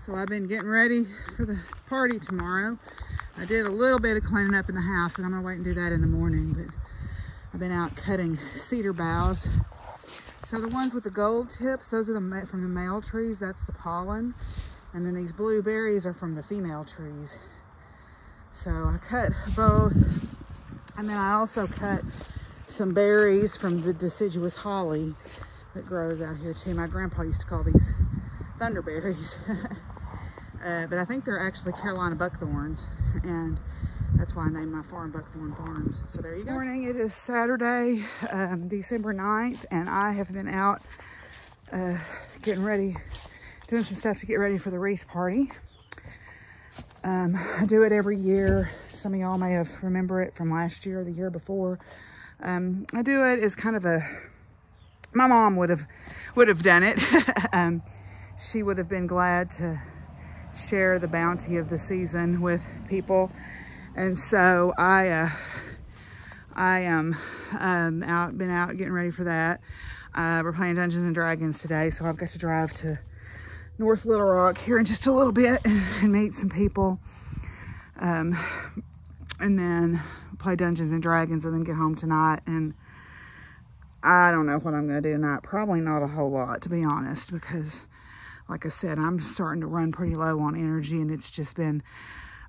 So I've been getting ready for the party tomorrow. I did a little bit of cleaning up in the house, and I'm gonna wait and do that in the morning, but I've been out cutting cedar boughs. So the ones with the gold tips, those are from the male trees, that's the pollen. And then these blueberries are from the female trees. So I cut both. And then I also cut some berries from the deciduous holly that grows out here too. My grandpa used to call these thunderberries. But I think they're actually Carolina buckthorns. And that's why I named my farm Buckthorn Farms. So there you go. Good morning, it is Saturday, December 9th, and I have been out getting ready, doing some stuff to get ready for the wreath party. I do it every year. Some of y'all may have remember it from last year or the year before. I do it as kind of my mom would have done it. She would have been glad to share the bounty of the season with people. And so I am been out getting ready for that. We're playing Dungeons and Dragons today, so I've got to drive to North Little Rock here in just a little bit and meet some people. And then play Dungeons and Dragons and then get home tonight. And I don't know what I'm going to do tonight. Probably not a whole lot, to be honest, because like I said, I'm starting to run pretty low on energy, and it's just been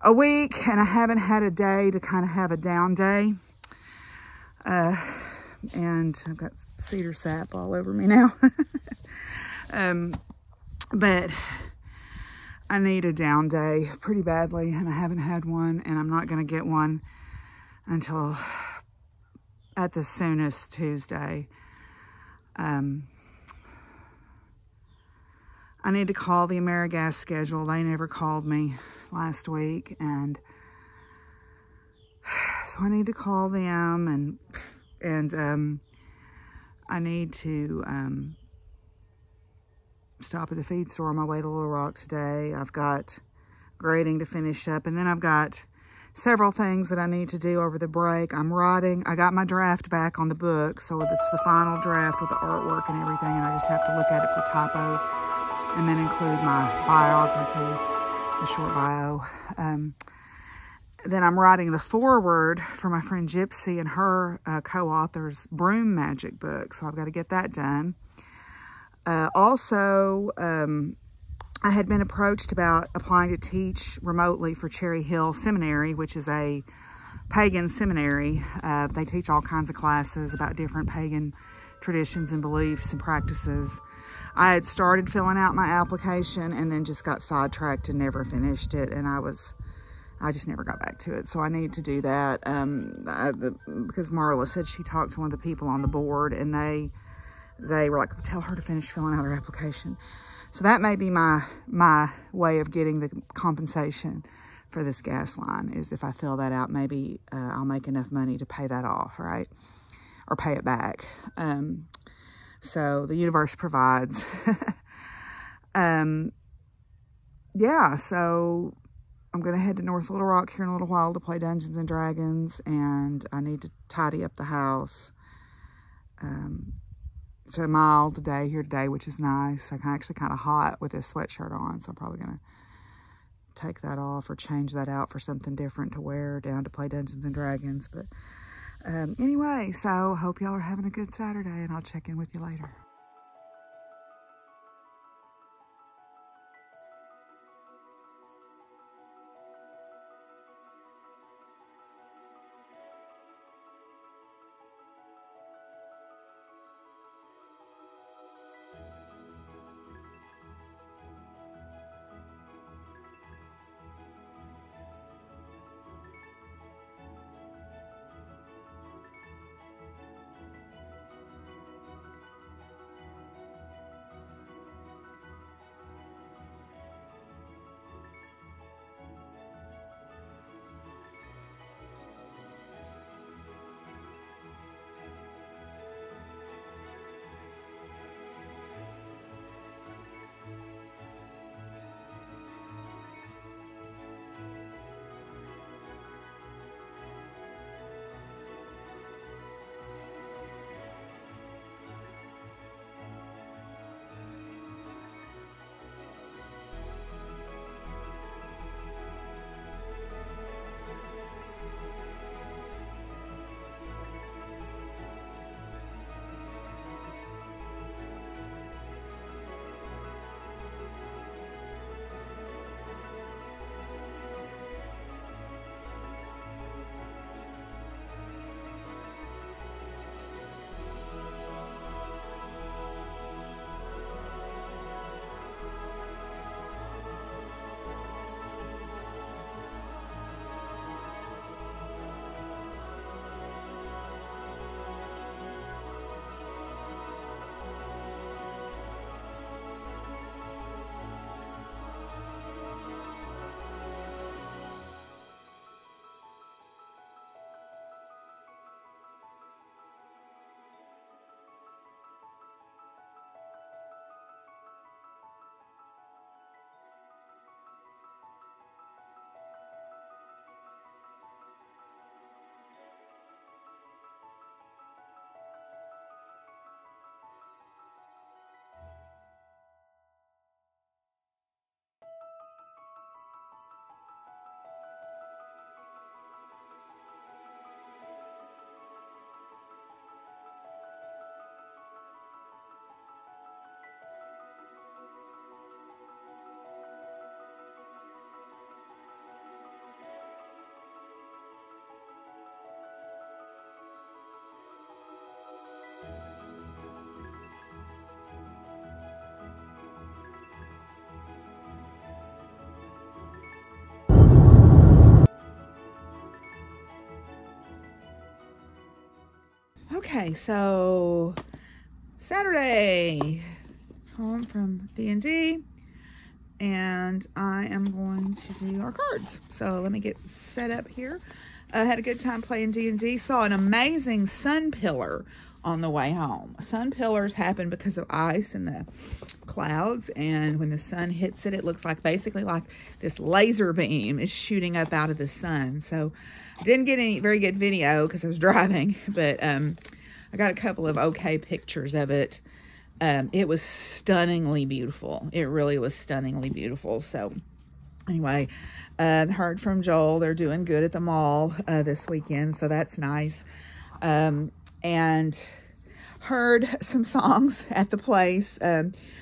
a week and I haven't had a day to kind of have a down day. And I've got cedar sap all over me now. But I need a down day pretty badly, and I haven't had one, and I'm not going to get one until at the soonest Tuesday. I need to call the AmeriGas schedule. They never called me last week, and so I need to call them, and I need to stop at the feed store on my way to Little Rock today. I've got grading to finish up, and then I've got several things that I need to do over the break. I'm writing. I got my draft back on the book, so it's the final draft with the artwork and everything, and I just have to look at it for typos and then include my biography, a short bio. Then I'm writing the foreword for my friend Gypsy and her co-author's Broom Magic book, so I've got to get that done. Also, I had been approached about applying to teach remotely for Cherry Hill Seminary, which is a pagan seminary. They teach all kinds of classes about different pagan traditions and beliefs and practices. I had started filling out my application and then just got sidetracked and never finished it, and I just never got back to it. So I need to do that because Marla said she talked to one of the people on the board, and they were like, tell her to finish filling out her application. So that may be my way of getting the compensation for this gas line, is if I fill that out, maybe I'll make enough money to pay that off, right? Or pay it back. So the universe provides. Yeah, so I'm going to head to North Little Rock here in a little while to play Dungeons and Dragons, and I need to tidy up the house. It's a mild day here today, which is nice. I'm actually kind of hot with this sweatshirt on, so I'm probably going to take that off or change that out for something different to wear down to play Dungeons and Dragons. But anyway, so hope y'all are having a good Saturday, and I'll check in with you later. Okay, so Saturday, home from D&D, and I am going to do our cards. So let me get set up here. I had a good time playing D&D. Saw an amazing sun pillar on the way home. Sun pillars happen because of ice in the clouds, and when the sun hits it, it looks like basically like this laser beam is shooting up out of the sun. So I didn't get any very good video because I was driving, but I got a couple of okay pictures of it. It was stunningly beautiful. It really was stunningly beautiful. So anyway, heard from Joel. They're doing good at the mall this weekend, so that's nice. And heard some songs at the place.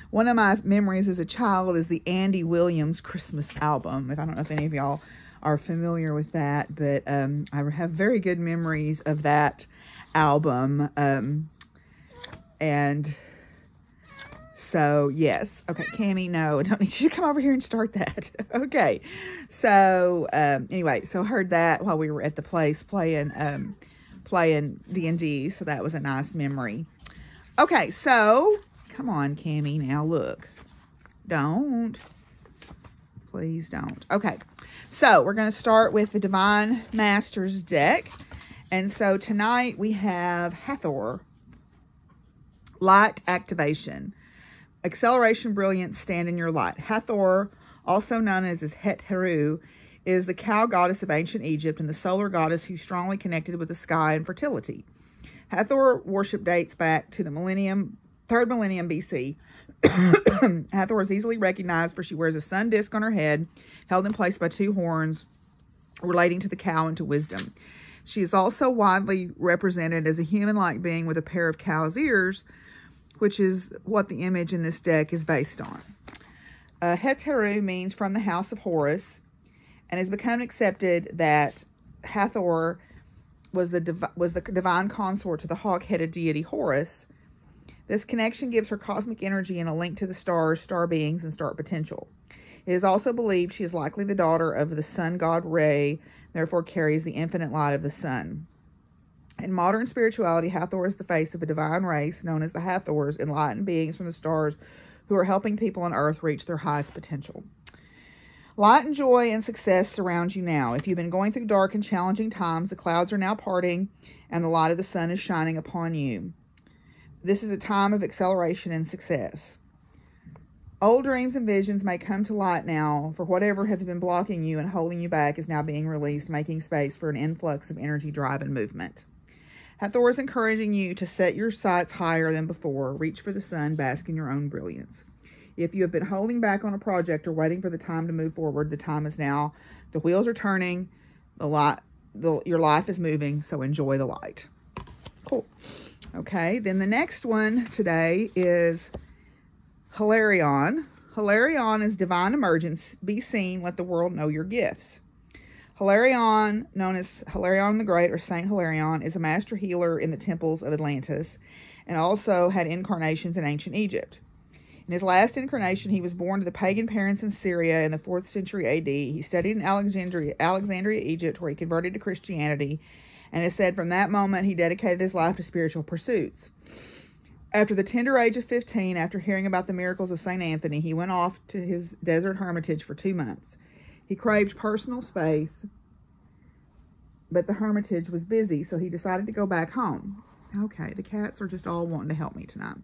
One of my memories as a child is the Andy Williams Christmas album. I don't know if any of y'all are familiar with that, but I have very good memories of that album. And so, yes. Okay, Cammie, no, I don't need you to come over here and start that. Okay. So, anyway, so heard that while we were at the place playing D&D, so that was a nice memory. Okay, so, come on, Cammie, now look. Don't. Please don't. Okay, so we're going to start with the Divine Masters deck. And so tonight we have Hathor, Light Activation. Acceleration, brilliance, stand in your light. Hathor, also known as Het Heru, is the cow goddess of ancient Egypt and the solar goddess who's strongly connected with the sky and fertility. Hathor worship dates back to the 3rd millennium BC. Hathor is easily recognized for she wears a sun disk on her head, held in place by 2 horns, relating to the cow and to wisdom. She is also widely represented as a human-like being with a pair of cow's ears, which is what the image in this deck is based on. Het Heru means from the house of Horus, and has become accepted that Hathor was the divine consort to the hawk-headed deity Horus. This connection gives her cosmic energy and a link to the stars, star beings, and star potential. It is also believed she is likely the daughter of the sun god Re, therefore carries the infinite light of the sun. In modern spirituality, Hathor is the face of a divine race known as the Hathors, enlightened beings from the stars who are helping people on Earth reach their highest potential. Light and joy and success surround you now. If you've been going through dark and challenging times, the clouds are now parting and the light of the sun is shining upon you. This is a time of acceleration and success. Old dreams and visions may come to light now, for whatever has been blocking you and holding you back is now being released, making space for an influx of energy, drive, and movement. Hathor is encouraging you to set your sights higher than before. Reach for the sun, bask in your own brilliance. If you have been holding back on a project or waiting for the time to move forward, the time is now. The wheels are turning. Your life is moving, so enjoy the light. Cool. Okay, then the next one today is Hilarion. Hilarion is divine emergence. Be seen, let the world know your gifts. Hilarion, known as Hilarion the Great or Saint Hilarion, is a master healer in the temples of Atlantis and also had incarnations in ancient Egypt. In his last incarnation, he was born to the pagan parents in Syria in the 4th century AD. He studied in Alexandria, Egypt, where he converted to Christianity, and it said from that moment he dedicated his life to spiritual pursuits. After the tender age of 15, after hearing about the miracles of St. Anthony, he went off to his desert hermitage for 2 months. He craved personal space, but the hermitage was busy, so he decided to go back home. Okay, the cats are just all wanting to help me tonight.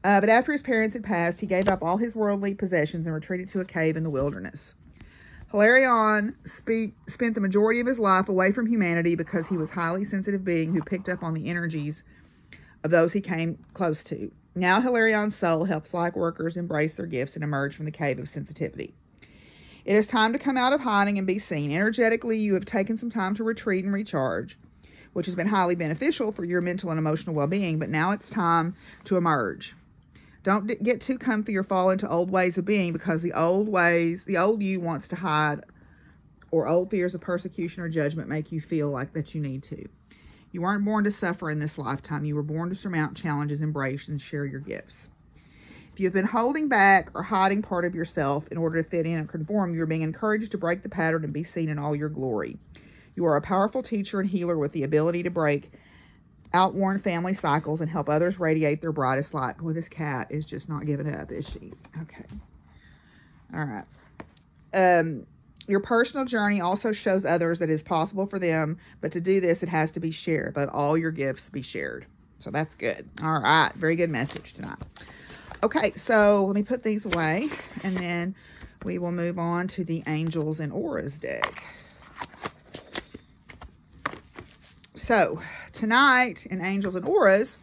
But after his parents had passed, he gave up all his worldly possessions and retreated to a cave in the wilderness. Hilarion spent the majority of his life away from humanity because he was a highly sensitive being who picked up on the energies of those he came close to. Now Hilarion's soul helps light workers embrace their gifts and emerge from the cave of sensitivity. It is time to come out of hiding and be seen. Energetically, you have taken some time to retreat and recharge, which has been highly beneficial for your mental and emotional well-being, but now it's time to emerge. Don't get too comfy or fall into old ways of being, because the old you wants to hide, or old fears of persecution or judgment make you feel like that you need to. You weren't born to suffer in this lifetime. You were born to surmount challenges, embrace, and share your gifts. If you've been holding back or hiding part of yourself in order to fit in and conform, you're being encouraged to break the pattern and be seen in all your glory. You are a powerful teacher and healer with the ability to break outworn family cycles and help others radiate their brightest light. Boy, this cat is just not giving up, is she? Okay. All right. Your personal journey also shows others that it is possible for them, but to do this, it has to be shared. Let all your gifts be shared. So that's good. All right. Very good message tonight. Okay, so let me put these away, and then we will move on to the Angels and Auras deck. So tonight in Angels and Auras,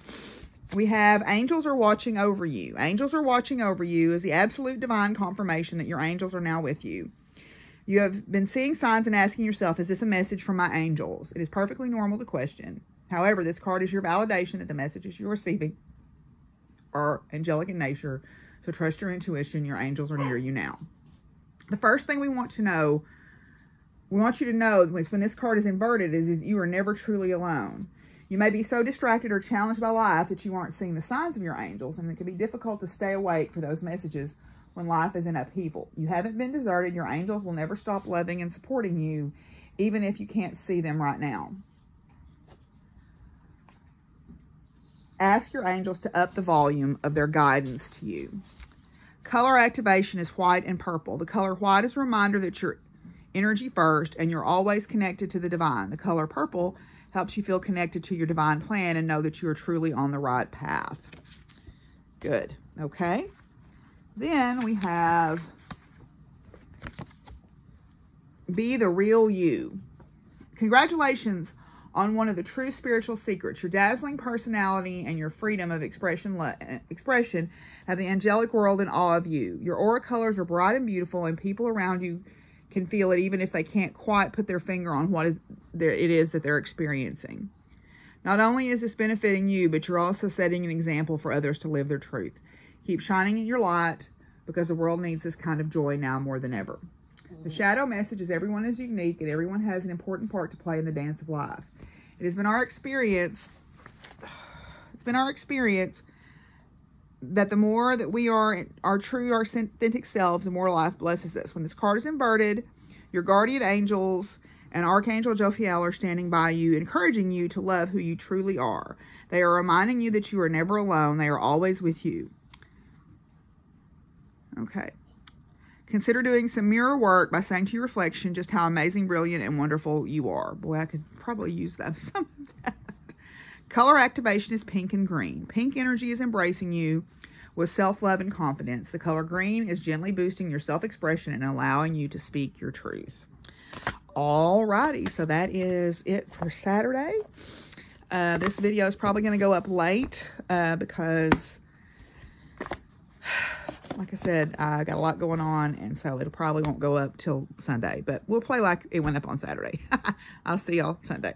we have angels are watching over you. Angels are watching over you is the absolute divine confirmation that your angels are now with you. You have been seeing signs and asking yourself, is this a message from my angels? It is perfectly normal to question. However, this card is your validation that the messages you're receiving are angelic in nature. So trust your intuition. Your angels are near you now. The first thing we want you to know is when this card is inverted is you are never truly alone. You may be so distracted or challenged by life that you aren't seeing the signs of your angels, and it can be difficult to stay awake for those messages when life is in upheaval. You haven't been deserted. Your angels will never stop loving and supporting you, even if you can't see them right now. Ask your angels to up the volume of their guidance to you. Color activation is white and purple. The color white is a reminder that you're energy first and you're always connected to the divine. The color purple helps you feel connected to your divine plan and know that you are truly on the right path. Good. Okay. Then we have Be the Real You. Congratulations on one of the true spiritual secrets. Your dazzling personality and your freedom of expression have the angelic world in awe of you. Your aura colors are bright and beautiful, and people around you can feel it even if they can't quite put their finger on what it is that they're experiencing. Not only is this benefiting you, but you're also setting an example for others to live their truth. Keep shining in your light, because the world needs this kind of joy now more than ever. The shadow message is everyone is unique and everyone has an important part to play in the dance of life. It has been our experience, that the more that we are our true, our authentic selves, the more life blesses us. When this card is inverted, your guardian angels and Archangel Jophiel are standing by you, encouraging you to love who you truly are. They are reminding you that you are never alone. They are always with you. Okay. Consider doing some mirror work by saying to your reflection just how amazing, brilliant, and wonderful you are. Boy, I could probably use some of that. Color activation is pink and green. Pink energy is embracing you with self-love and confidence. The color green is gently boosting your self-expression and allowing you to speak your truth. Alrighty, so that is it for Saturday. This video is probably going to go up late because, like I said, I got a lot going on, and so it probably won't go up till Sunday. But we'll play like it went up on Saturday. I'll see y'all Sunday.